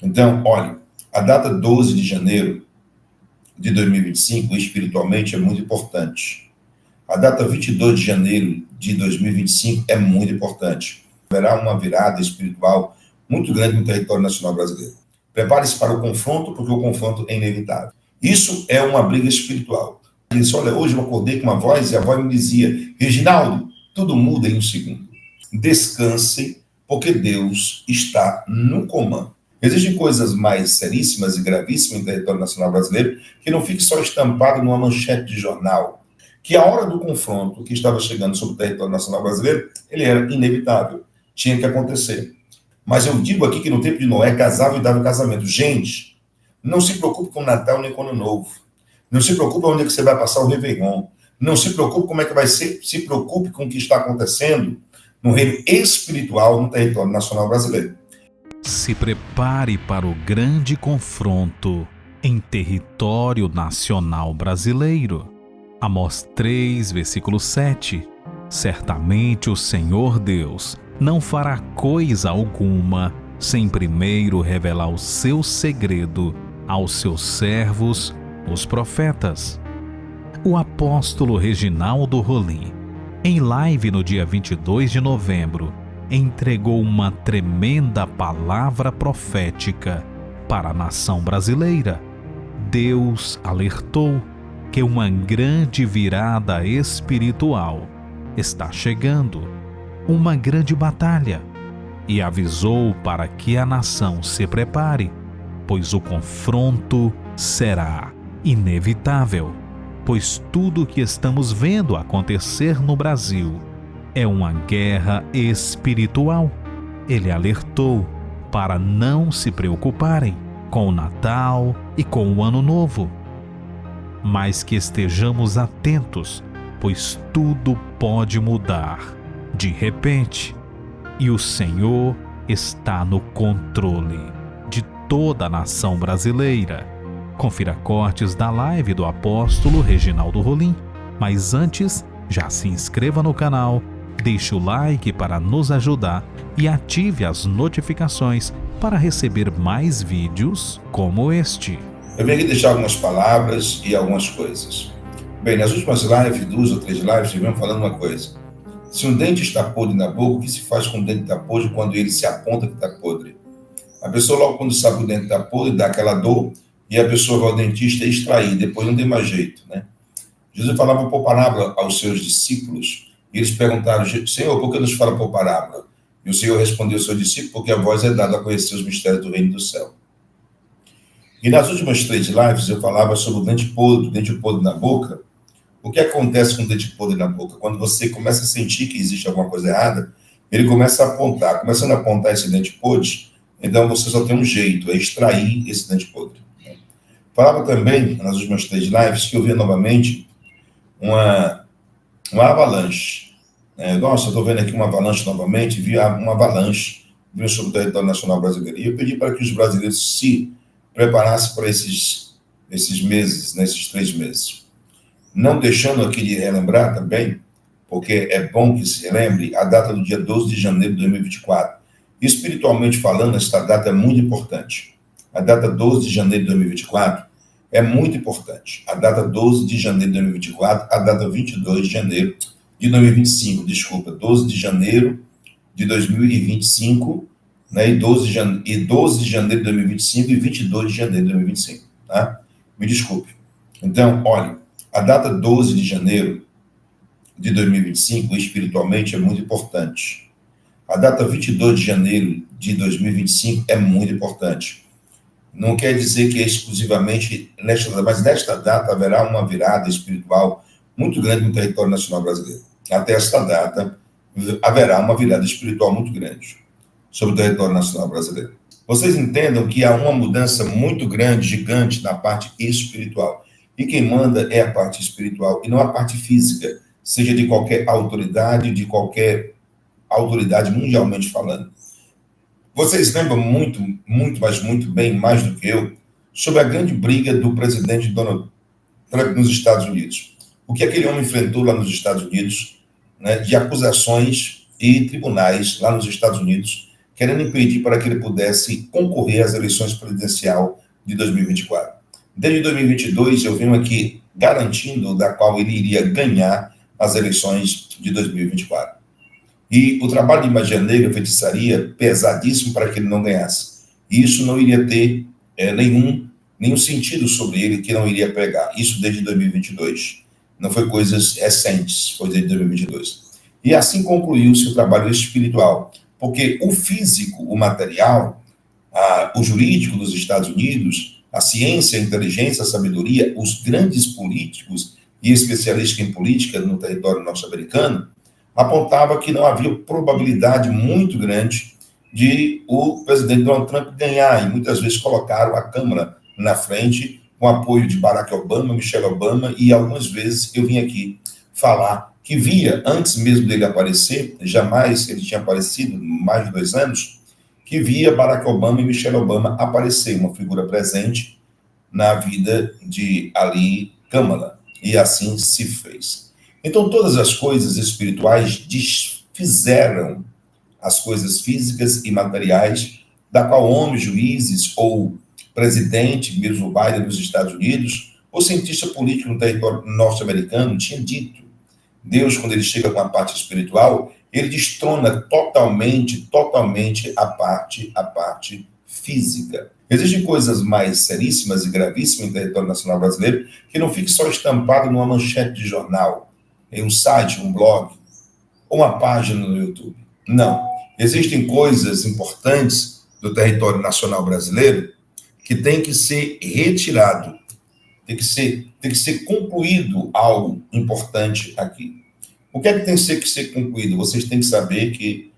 Então, olha, a data 12 de janeiro de 2025, espiritualmente, é muito importante. A data 22 de janeiro de 2025 é muito importante. Haverá uma virada espiritual muito grande no território nacional brasileiro. Prepare-se para o confronto, porque o confronto é inevitável. Isso é uma briga espiritual. Ele disse, olha, hoje eu acordei com uma voz e a voz me dizia, Reginaldo, tudo muda em um segundo. Descanse, porque Deus está no comando. Existem coisas mais seríssimas e gravíssimas no território nacional brasileiro que não fique só estampado numa manchete de jornal. Que a hora do confronto que estava chegando sobre o território nacional brasileiro, ele era inevitável, tinha que acontecer. Mas eu digo aqui que no tempo de Noé casava e dava casamento. Gente, não se preocupe com o Natal nem com o Ano Novo. Não se preocupe onde é que você vai passar o Réveillon. Não se preocupe como é que vai ser. Se preocupe com o que está acontecendo no reino espiritual no território nacional brasileiro. Se prepare para o grande confronto em território nacional brasileiro. Amós 3, versículo 7. Certamente o Senhor Deus não fará coisa alguma sem primeiro revelar o seu segredo aos seus servos, os profetas. O apóstolo Reginaldo Rolim, em live no dia 22 de novembro, entregou uma tremenda palavra profética para a nação brasileira. Deus alertou que uma grande virada espiritual está chegando, uma grande batalha, e avisou para que a nação se prepare, pois o confronto será inevitável, pois tudo o que estamos vendo acontecer no Brasil é uma guerra espiritual. Ele alertou para não se preocuparem com o Natal e com o Ano Novo, mas que estejamos atentos, pois tudo pode mudar de repente, e o Senhor está no controle de toda a nação brasileira. Confira cortes da live do apóstolo Reginaldo Rolim, mas antes, já se inscreva no canal, deixe o like para nos ajudar e ative as notificações para receber mais vídeos como este. Eu venho aqui deixar algumas palavras e algumas coisas. Bem, nas últimas lives, 2 ou 3 lives, estivemos falando uma coisa. Se um dente está podre na boca, o que se faz com o dente está podre quando ele se aponta que está podre? A pessoa logo quando sabe que o dente está podre, dá aquela dor, e a pessoa vai ao dentista extrair, depois não tem mais jeito, né? Jesus falava por parábola aos seus discípulos, e eles perguntaram, Senhor, por que nos fala por parábola? E o Senhor respondeu ao seu discípulo, porque a voz é dada a conhecer os mistérios do reino do céu. E nas últimas 3 lives eu falava sobre o dente podre na boca. O que acontece com o dente podre na boca? Quando você começa a sentir que existe alguma coisa errada, ele começa a apontar. Começando a apontar esse dente podre, então você só tem um jeito, é extrair esse dente podre. Falava também, nas últimas 3 lives, que eu via novamente uma avalanche. Nossa, eu estou vendo aqui uma avalanche novamente, vi uma avalanche vindo sobre o território nacional brasileiro. E eu pedi para que os brasileiros se preparassem para esses meses, nesses 3 meses. Não deixando aqui de relembrar também, porque é bom que se relembre, a data do dia 12 de janeiro de 2024. Espiritualmente falando, esta data é muito importante. A data 12 de janeiro de 2024 é muito importante. A data 12 de janeiro de 2024, a data 22 de janeiro de 2025, 12 de janeiro de 2025, né, e 12 de janeiro de 2025 e 22 de janeiro de 2025, tá? Me desculpe. Então, olha, a data 12 de janeiro de 2025, espiritualmente, é muito importante. A data 22 de janeiro de 2025 é muito importante. Não quer dizer que é exclusivamente nesta data, mas nesta data haverá uma virada espiritual muito grande no território nacional brasileiro. Até esta data haverá uma virada espiritual muito grande sobre o território nacional brasileiro. Vocês entendam que há uma mudança muito grande, gigante, na parte espiritual. E quem manda é a parte espiritual e não a parte física, seja de qualquer autoridade mundialmente falando. Vocês lembram muito, mas muito bem, mais do que eu, sobre a grande briga do presidente Donald Trump nos Estados Unidos. O que aquele homem enfrentou lá nos Estados Unidos, né, de acusações e tribunais lá nos Estados Unidos, querendo impedir para que ele pudesse concorrer às eleições presidenciais de 2024. Desde 2022, eu venho aqui garantindo da qual ele iria ganhar as eleições de 2024. E o trabalho de magia negra, feitiçaria, pesadíssimo para que ele não ganhasse. E isso não iria ter nenhum sentido sobre ele que não iria pegar. Isso desde 2022. Não foi coisas recentes, foi desde 2022. E assim concluiu-se o trabalho espiritual. Porque o físico, o material, o jurídico dos Estados Unidos, a ciência, a inteligência, a sabedoria, os grandes políticos e especialistas em política no território norte-americano, apontava que não havia probabilidade muito grande de o presidente Donald Trump ganhar, e muitas vezes colocaram a Câmara na frente, com apoio de Barack Obama, Michelle Obama, e algumas vezes eu vim aqui falar que via, antes mesmo dele aparecer, jamais ele tinha aparecido, mais de 2 anos, que via Barack Obama e Michelle Obama aparecer, uma figura presente na vida de Ali Câmara, e assim se fez. Então, todas as coisas espirituais desfizeram as coisas físicas e materiais, da qual homens, juízes, ou presidente, mesmo o Biden dos Estados Unidos, ou cientista político no território norte-americano, tinha dito. Deus, quando ele chega com a parte espiritual, ele destrona totalmente a parte física. Existem coisas mais seríssimas e gravíssimas no território nacional brasileiro que não fique só estampado numa manchete de jornal, em um site, um blog, ou uma página no YouTube. Não. Existem coisas importantes do território nacional brasileiro que tem que ser retirado, tem que ser concluído algo importante aqui. O que é que tem que ser concluído? Vocês têm que saber que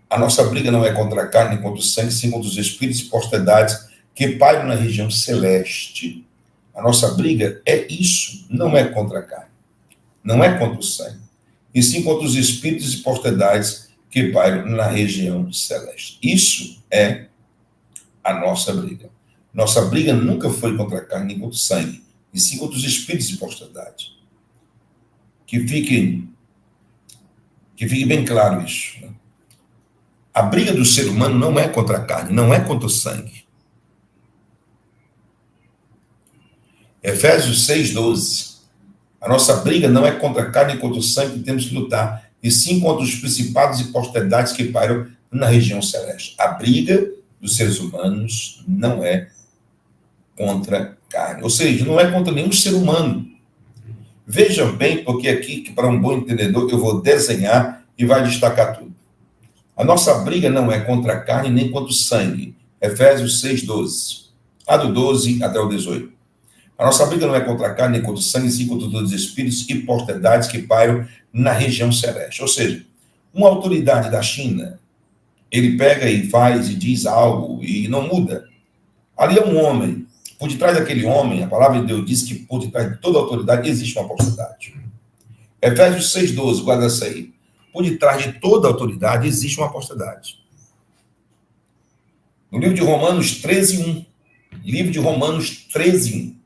a nossa briga não é contra a carne, nem contra o sangue, sim contra os espíritos e potestades que pairam na região celeste. A nossa briga é isso, não é contra a carne, não é contra o sangue, e sim contra os espíritos e potestades que pairam na região celeste. Isso é a nossa briga. Nossa briga nunca foi contra a carne, nem contra o sangue, e sim contra os espíritos e potestades. Que fique bem claro isso. Né? A briga do ser humano não é contra a carne, não é contra o sangue. Efésios 6:12. A nossa briga não é contra a carne e contra o sangue que temos que lutar, e sim contra os principados e potestades que pairam na região celeste. A briga dos seres humanos não é contra carne, ou seja, não é contra nenhum ser humano. Vejam bem, porque aqui, para um bom entendedor, eu vou desenhar e vai destacar tudo. A nossa briga não é contra a carne nem contra o sangue. Efésios 6:12. Do 12 até o 18. A nossa briga não é contra a carne nem contra o sangue, sim contra todos os espíritos e potestades que pairam na região celeste. Ou seja, uma autoridade da China, ele pega e faz e diz algo e não muda. Ali é um homem. Por detrás daquele homem, a palavra de Deus diz que por detrás de toda autoridade existe uma potestade. Efésios 6:12, guarda isso aí. Por detrás de toda autoridade existe uma potestade. No livro de Romanos 13:1. Livro de Romanos 13:1.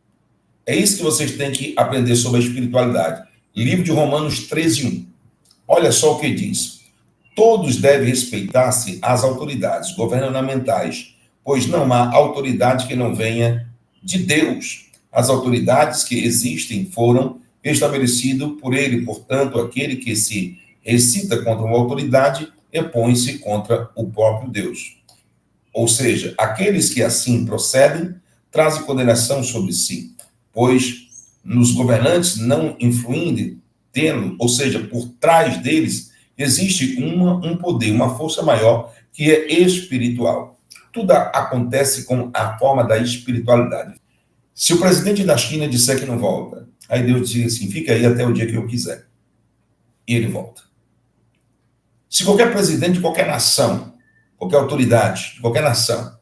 É isso que vocês têm que aprender sobre a espiritualidade. Livro de Romanos 13:1. Olha só o que diz. Todos devem respeitar-se às autoridades governamentais, pois não há autoridade que não venha de Deus. As autoridades que existem foram estabelecidas por ele, portanto, aquele que se excita contra uma autoridade opõe-se contra o próprio Deus. Ou seja, aqueles que assim procedem trazem condenação sobre si, pois nos governantes não influindo, tendo, ou seja, por trás deles, existe um poder, uma força maior que é espiritual. Tudo acontece com a forma da espiritualidade. Se o presidente da China disser que não volta, aí Deus diz assim, fica aí até o dia que eu quiser. E ele volta. Se qualquer presidente de qualquer nação, qualquer autoridade de qualquer nação,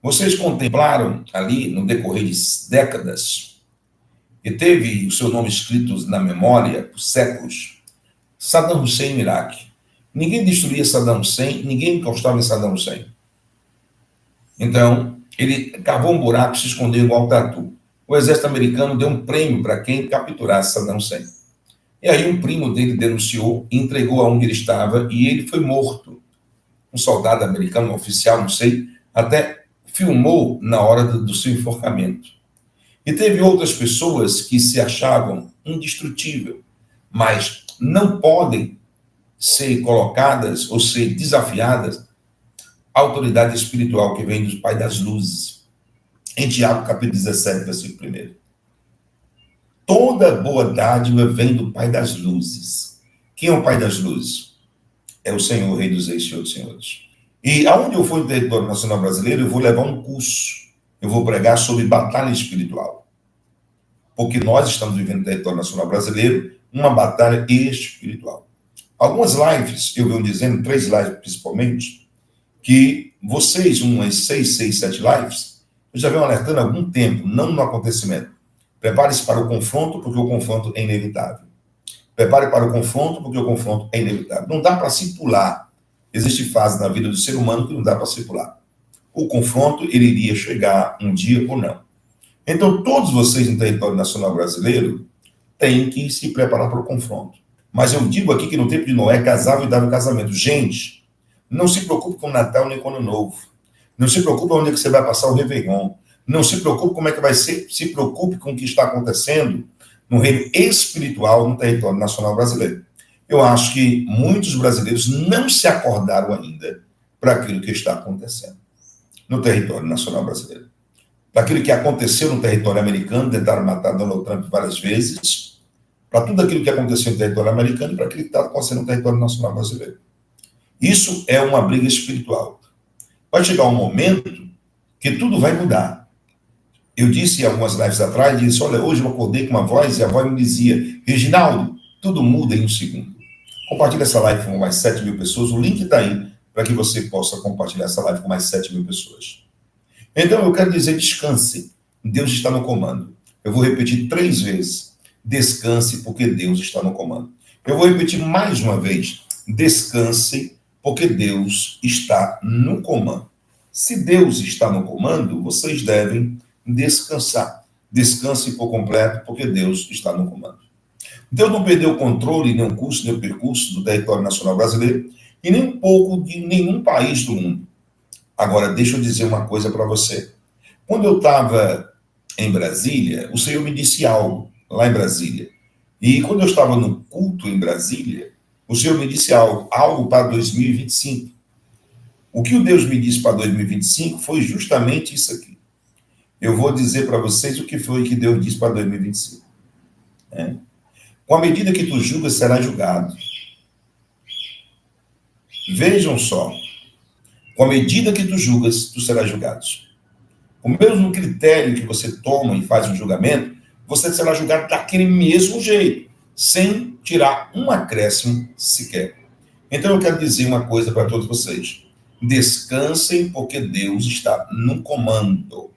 vocês contemplaram ali no decorrer de décadas, e teve o seu nome escrito na memória por séculos, Saddam Hussein no Iraque. Ninguém destruía Saddam Hussein, ninguém encostava em Saddam Hussein. Então, ele cavou um buraco e se escondeu igual tatu. O exército americano deu um prêmio para quem capturasse Saddam Hussein. E aí um primo dele denunciou, entregou aonde ele estava e ele foi morto. um soldado americano, um oficial, não sei, até filmou na hora do seu enforcamento. E teve outras pessoas que se achavam indestrutível, mas não podem ser colocadas ou ser desafiadas à autoridade espiritual que vem do Pai das Luzes. Em Tiago, capítulo 17, versículo 1. Toda boa dádiva vem do Pai das Luzes. Quem é o Pai das Luzes? É o Senhor, Rei dos Reis, Senhor dos Senhores. E aonde eu for no território nacional brasileiro, eu vou levar um curso. Eu vou pregar sobre batalha espiritual. Porque nós estamos vivendo no território nacional brasileiro uma batalha espiritual. Algumas lives, eu venho dizendo, 3 lives principalmente, que vocês, umas 6, 7 lives, eu já venho alertando há algum tempo, não no acontecimento. Prepare-se para o confronto, porque o confronto é inevitável. Prepare para o confronto, porque o confronto é inevitável. Não dá para se pular. Existe fase na vida do ser humano que não dá para se pular. O confronto, ele iria chegar um dia ou não. Então, todos vocês no território nacional brasileiro têm que se preparar para o confronto. Mas eu digo aqui que no tempo de Noé, casava e dava o casamento. Gente, não se preocupe com o Natal nem com o Ano Novo. Não se preocupe onde é que você vai passar o Réveillon. Não se preocupe como é que vai ser. Se preocupe com o que está acontecendo no reino espiritual no território nacional brasileiro. Eu acho que muitos brasileiros não se acordaram ainda para aquilo que está acontecendo no território nacional brasileiro. Para aquilo que aconteceu no território americano, tentaram matar Donald Trump várias vezes, para tudo aquilo que aconteceu no território americano e para aquilo que está acontecendo no território nacional brasileiro. Isso é uma briga espiritual. Vai chegar um momento que tudo vai mudar. Eu disse algumas lives atrás, disse, olha, hoje eu acordei com uma voz e a voz me dizia, Reginaldo, tudo muda em um segundo. Compartilhe essa live com mais 7 mil pessoas, o link está aí para que você possa compartilhar essa live com mais 7 mil pessoas. Então eu quero dizer, descanse, Deus está no comando. Eu vou repetir 3 vezes, descanse porque Deus está no comando. Eu vou repetir mais uma vez, descanse porque Deus está no comando. Se Deus está no comando, vocês devem descansar. Descanse por completo, porque Deus está no comando. Deus não perdeu o controle, nem o curso, nem o percurso do território nacional brasileiro, e nem um pouco de nenhum país do mundo. Agora, deixa eu dizer uma coisa para você. Quando eu estava em Brasília, o Senhor me disse algo lá em Brasília. E quando eu estava no culto em Brasília, o Senhor me disse algo para 2025. O que o Deus me disse para 2025 foi justamente isso aqui. Eu vou dizer para vocês o que foi que Deus disse para 2025. Com a medida que tu julgas, será julgado. Vejam só. Com a medida que tu julgas, tu serás julgado. O mesmo critério que você toma e faz um julgamento, você será julgado daquele mesmo jeito, sem tirar um acréscimo sequer. Então eu quero dizer uma coisa para todos vocês. Descansem, porque Deus está no comando.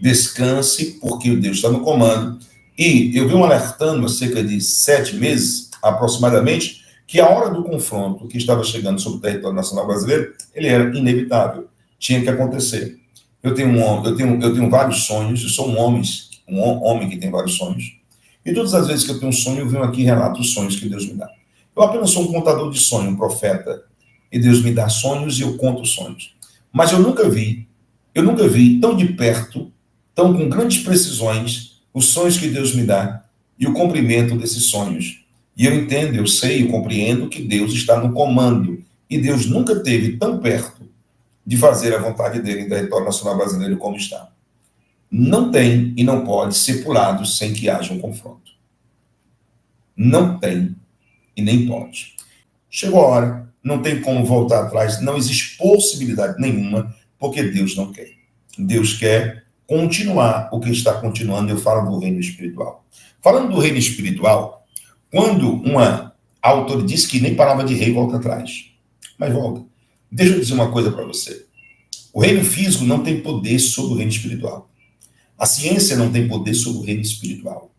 Descanse, porque Deus está no comando. E eu venho alertando há cerca de 7 meses, aproximadamente, que a hora do confronto que estava chegando sobre o território nacional brasileiro, ele era inevitável. Tinha que acontecer. Eu tenho vários sonhos, eu sou um homem que tem vários sonhos. E todas as vezes que eu tenho um sonho, eu venho aqui e relato os sonhos que Deus me dá. Eu apenas sou um contador de sonhos, um profeta. E Deus me dá sonhos e eu conto os sonhos. Mas eu nunca vi tão de perto, tão com grandes precisões, os sonhos que Deus me dá e o cumprimento desses sonhos. E eu entendo, eu sei, eu compreendo que Deus está no comando. E Deus nunca esteve tão perto de fazer a vontade dele em território nacional brasileiro como está. Não tem e não pode ser pulado sem que haja um confronto. Não tem e nem pode. Chegou a hora, não tem como voltar atrás, não existe possibilidade nenhuma, porque Deus não quer. Deus quer continuar o que está continuando, eu falo do reino espiritual. Falando do reino espiritual, quando uma autora diz que nem palavra de rei volta atrás, mas volta. Deixa eu dizer uma coisa para você. O reino físico não tem poder sobre o reino espiritual. A ciência não tem poder sobre o reino espiritual.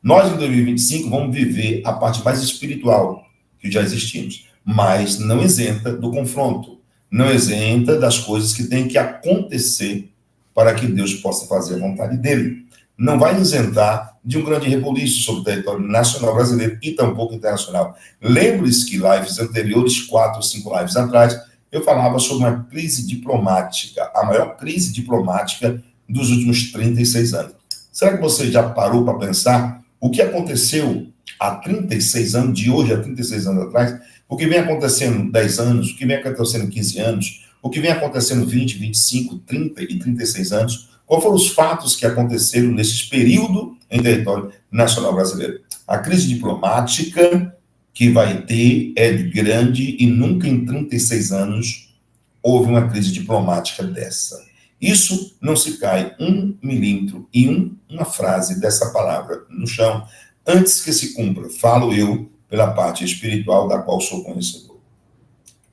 Nós, em 2025, vamos viver a parte mais espiritual que já existimos, mas não isenta do confronto, não isenta das coisas que têm que acontecer para que Deus possa fazer a vontade dele. Não vai isentar de um grande reboliço sobre o território nacional brasileiro e tampouco internacional. Lembre-se que lives anteriores, 4 ou 5 lives atrás, eu falava sobre uma crise diplomática, a maior crise diplomática dos últimos 36 anos. Será que você já parou para pensar o que aconteceu há 36 anos, de hoje a 36 anos atrás, o que vem acontecendo 10 anos, o que vem acontecendo 15 anos, o que vem acontecendo 20, 25, 30 e 36 anos? Quais foram os fatos que aconteceram nesse período em território nacional brasileiro? A crise diplomática que vai ter é grande e nunca em 36 anos houve uma crise diplomática dessa. Isso não se cai 1 milímetro e uma frase dessa palavra no chão antes que se cumpra. Falo eu pela parte espiritual da qual sou conhecedor.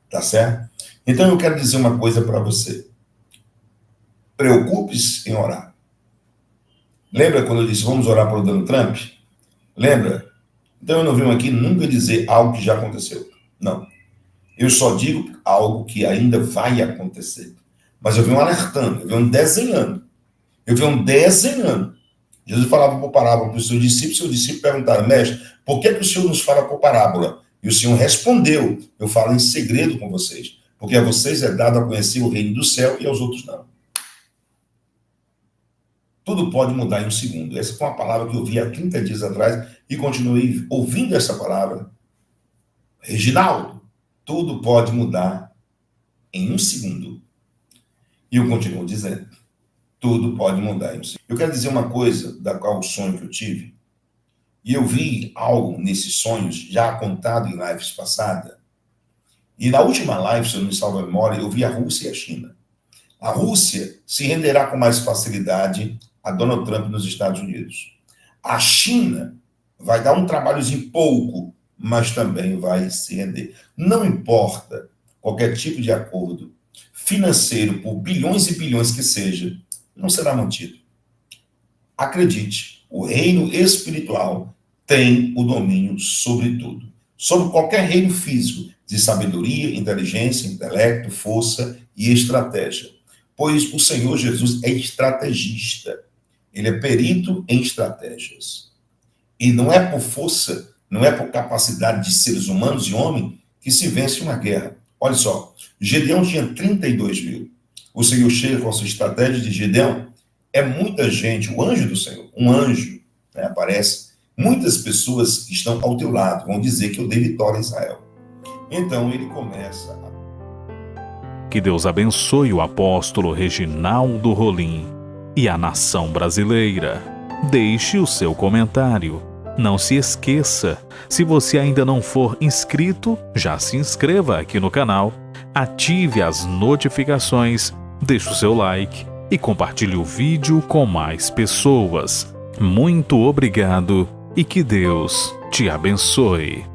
Tá certo? Então eu quero dizer uma coisa para você. Preocupe-se em orar. Lembra quando eu disse vamos orar para o Donald Trump? Lembra? Então eu não venho aqui nunca dizer algo que já aconteceu. Não. Eu só digo algo que ainda vai acontecer. Mas eu venho alertando, eu venho desenhando. Jesus falava por parábola para os seus discípulos perguntaram, mestre, por que o Senhor nos fala por parábola? E o Senhor respondeu, eu falo em segredo com vocês, porque a vocês é dado a conhecer o reino do céu e aos outros não. Tudo pode mudar em um segundo. Essa foi uma palavra que eu vi há 30 dias atrás e continuei ouvindo essa palavra. Reginaldo, tudo pode mudar em um segundo. E eu continuo dizendo, tudo pode mudar em um segundo. Eu quero dizer uma coisa da qual o sonho que eu tive, e eu vi algo nesses sonhos já contado em lives passadas, e na última live, se eu não me salvo a memória, eu vi a Rússia e a China. A Rússia se renderá com mais facilidade a Donald Trump nos Estados Unidos. A China vai dar um trabalhozinho pouco, mas também vai se render. Não importa qualquer tipo de acordo financeiro, por bilhões e bilhões que seja, não será mantido. Acredite, o reino espiritual tem o domínio sobre tudo. Sobre qualquer reino físico, de sabedoria, inteligência, intelecto, força e estratégia. Pois o Senhor Jesus é estrategista. Ele é perito em estratégias. E não é por força, não é por capacidade de seres humanos e homem que se vence uma guerra. Olha só, Gedeão tinha 32 mil. O Senhor chega com a sua estratégia de Gedeão. É muita gente, o anjo do Senhor, um anjo, né, aparece. Muitas pessoas que estão ao teu lado vão dizer que eu dei vitória a Israel. Então ele começa a... Que Deus abençoe o apóstolo Reginaldo Rolim e a nação brasileira. Deixe o seu comentário. Não se esqueça, se você ainda não for inscrito, já se inscreva aqui no canal, ative as notificações, deixe o seu like e compartilhe o vídeo com mais pessoas. Muito obrigado e que Deus te abençoe.